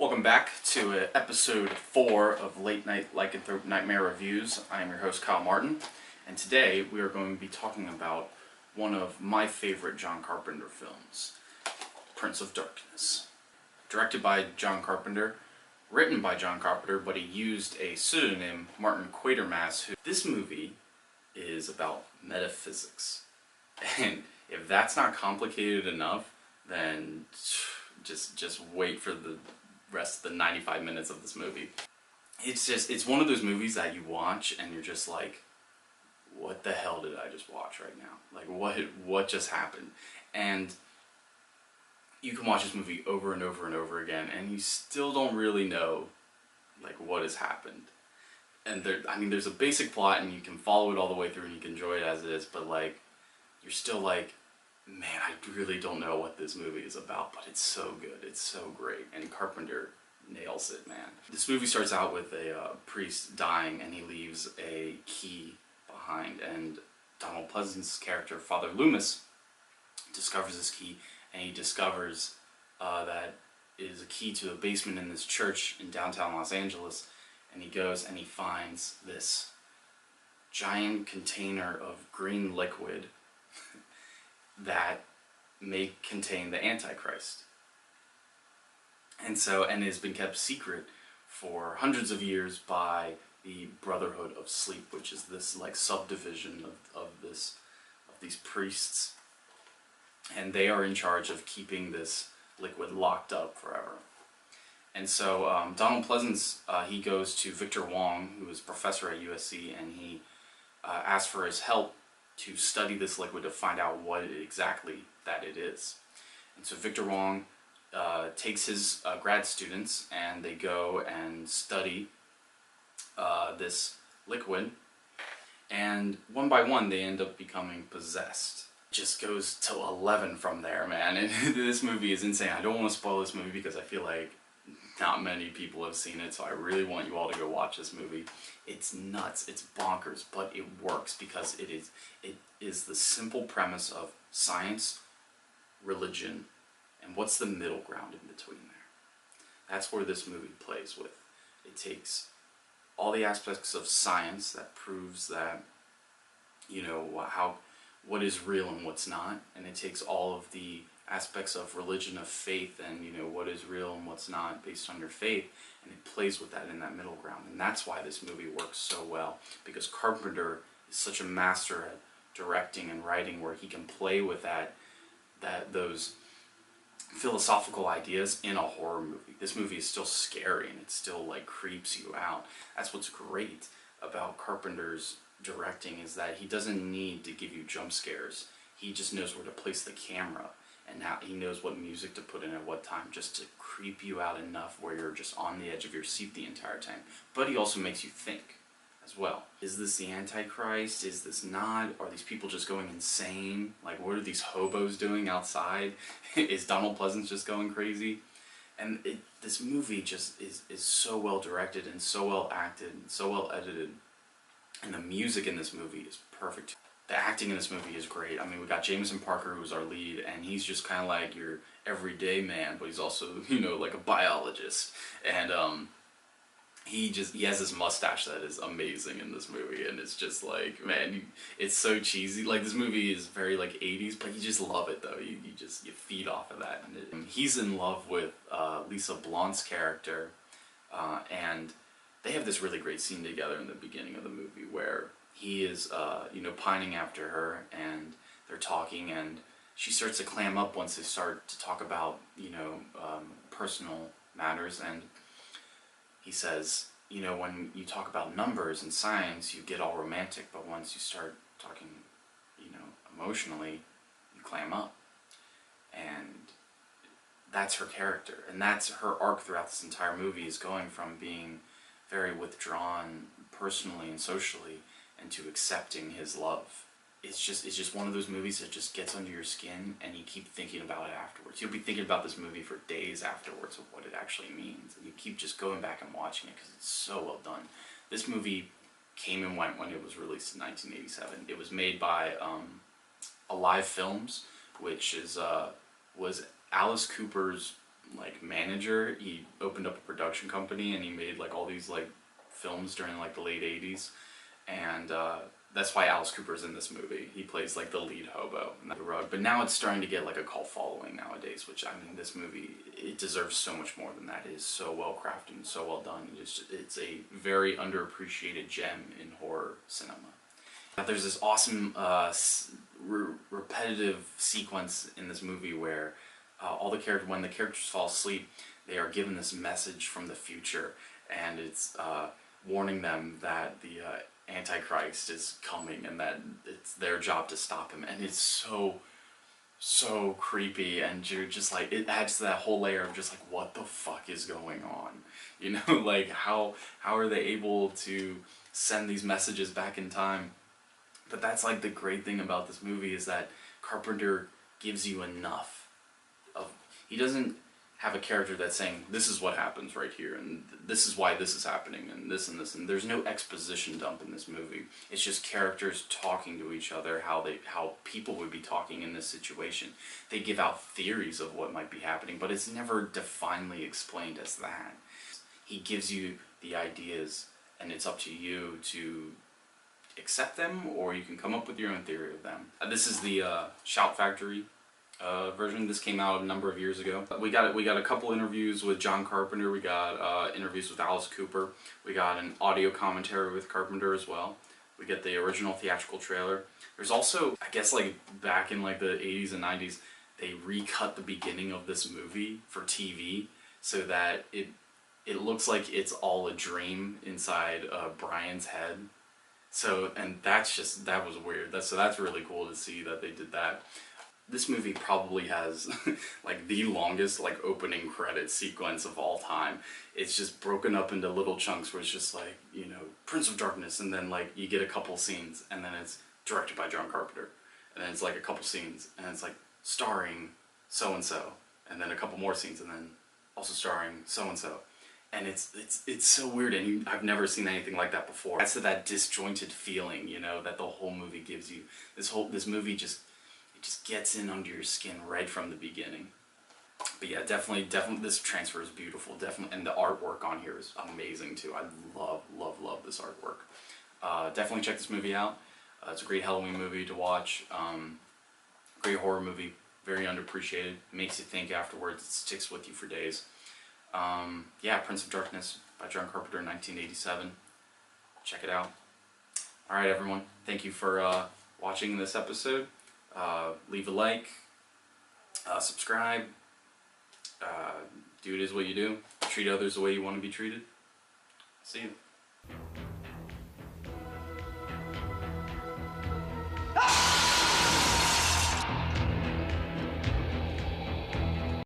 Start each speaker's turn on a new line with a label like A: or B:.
A: Welcome back to episode 4 of Late Night Lycanthrope Nightmare Reviews. I am your host, Kyle Martin, and today we are going to be talking about one of my favorite John Carpenter films, Prince of Darkness. Directed by John Carpenter, written by John Carpenter, but he used a pseudonym, Martin Quatermass. This movie is about metaphysics, and if that's not complicated enough, then just wait for the rest of the 95 minutes of this movie. It's one of those movies that you watch and you're just like, what the hell did I just watch right now? Like, what just happened? And you can watch this movie over and over and over again and you still don't really know like what has happened. And there's a basic plot and you can follow it all the way through and you can enjoy it as it is, but like, you're still like, man, I really don't know what this movie is about, but it's so good, it's so great, and Carpenter nails it, man. This movie starts out with a priest dying, and he leaves a key behind, and Donald Pleasance's character, Father Loomis, discovers this key, and he discovers that it is a key to a basement in this church in downtown Los Angeles, and he goes and he finds this giant container of green liquid that may contain the Antichrist. And it has been kept secret for hundreds of years by the Brotherhood of Sleep, which is this like subdivision of these priests. And they are in charge of keeping this liquid locked up forever. And so Donald Pleasance, he goes to Victor Wong, who is a professor at USC, and he asks for his help to study this liquid to find out what exactly that it is. And so Victor Wong takes his grad students and they go and study this liquid, and one by one they end up becoming possessed. It just goes to 11 from there, man. And this movie is insane. I don't want to spoil this movie because I feel like not many people have seen it, so I really want you all to go watch this movie. It's nuts, it's bonkers, but it works because it is the simple premise of science, religion, and what's the middle ground in between there. That's where this movie plays with. It takes all the aspects of science that proves that, you know, what is real and what's not, and it takes all of the aspects of religion, of faith, and you know what is real and what's not based on your faith, and it plays with that in that middle ground. And that's why this movie works so well, because Carpenter is such a master at directing and writing, where he can play with those philosophical ideas in a horror movie. This movie is still scary and it still like creeps you out. That's what's great about Carpenter's directing, is that he doesn't need to give you jump scares. He just knows where to place the camera, and now he knows what music to put in at what time, just to creep you out enough where you're just on the edge of your seat the entire time. But he also makes you think as well. Is this the Antichrist? Is this not? Are these people just going insane? Like, what are these hobos doing outside? Is Donald Pleasance just going crazy? And this movie just is so well directed and so well acted and so well edited. And the music in this movie is perfect. The acting in this movie is great. I mean, we got Jameson Parker, who's our lead, and he's just kind of like your everyday man, but he's also, you know, like a biologist. And he has this mustache that is amazing in this movie, and it's just like, man, it's so cheesy. Like, this movie is very like 80s, but you just love it though. You feed off of that. And he's in love with Lisa Blount's character, and they have this really great scene together in the beginning of the movie where he is, you know, pining after her, and they're talking, and she starts to clam up once they start to talk about, you know, personal matters, and he says, you know, when you talk about numbers and science, you get all romantic, but once you start talking, you know, emotionally, you clam up. And that's her character, and that's her arc throughout this entire movie, is going from being very withdrawn personally and socially into accepting his love. It's just one of those movies that just gets under your skin, and you keep thinking about it afterwards. You'll be thinking about this movie for days afterwards of what it actually means, and you keep just going back and watching it because it's so well done. This movie came and went when it was released in 1987. It was made by Alive Films, which was Alice Cooper's like manager. He opened up a production company and he made like all these like films during like the late 80s, and that's why Alice Cooper's in this movie. He plays like the lead hobo in the rug. But now it's starting to get like a cult following nowadays, which, I mean, this movie, it deserves so much more than that. It is so well crafted and so well done. It's a very underappreciated gem in horror cinema. There's this awesome repetitive sequence in this movie where when the characters fall asleep, they are given this message from the future, and it's warning them that the Antichrist is coming and that it's their job to stop him. And it's so creepy, and you're just like, it adds to that whole layer of just like, what the fuck is going on? You know, like how are they able to send these messages back in time? But that's like the great thing about this movie, is that Carpenter gives you enough of, he doesn't have a character that's saying, this is what happens right here, and this is why this is happening, and this, and there's no exposition dump in this movie. It's just characters talking to each other, how people would be talking in this situation. They give out theories of what might be happening, but it's never definitely explained as that. He gives you the ideas, and it's up to you to accept them, or you can come up with your own theory of them. This is the Shout Factory version. This came out a number of years ago. We got a couple interviews with John Carpenter. We got interviews with Alice Cooper. We got an audio commentary with Carpenter as well. We get the original theatrical trailer. There's also, I guess, like back in like the 80s and 90s, they recut the beginning of this movie for TV so that it looks like it's all a dream inside Brian's head. So, and that was weird. So that's really cool to see that they did that. This movie probably has like the longest like opening credit sequence of all time. It's just broken up into little chunks where it's just like, you know, Prince of Darkness, and then like you get a couple scenes, and then it's directed by John Carpenter, and then it's like a couple scenes, and it's like starring so and so, and then a couple more scenes, and then also starring so and so. And it's so weird, and I've never seen anything like that before. That's to that disjointed feeling, you know, that the whole movie gives you. This movie just gets in under your skin right from the beginning. But yeah, definitely, this transfer is beautiful, definitely, and the artwork on here is amazing too. I love this artwork. Definitely check this movie out. It's a great Halloween movie to watch. Great horror movie, very underappreciated. Makes you think afterwards. It sticks with you for days. Yeah, Prince of Darkness by John Carpenter, 1987. Check it out. Alright everyone, thank you for watching this episode. Leave a like, subscribe, do it is what you do, treat others the way you want to be treated. See you.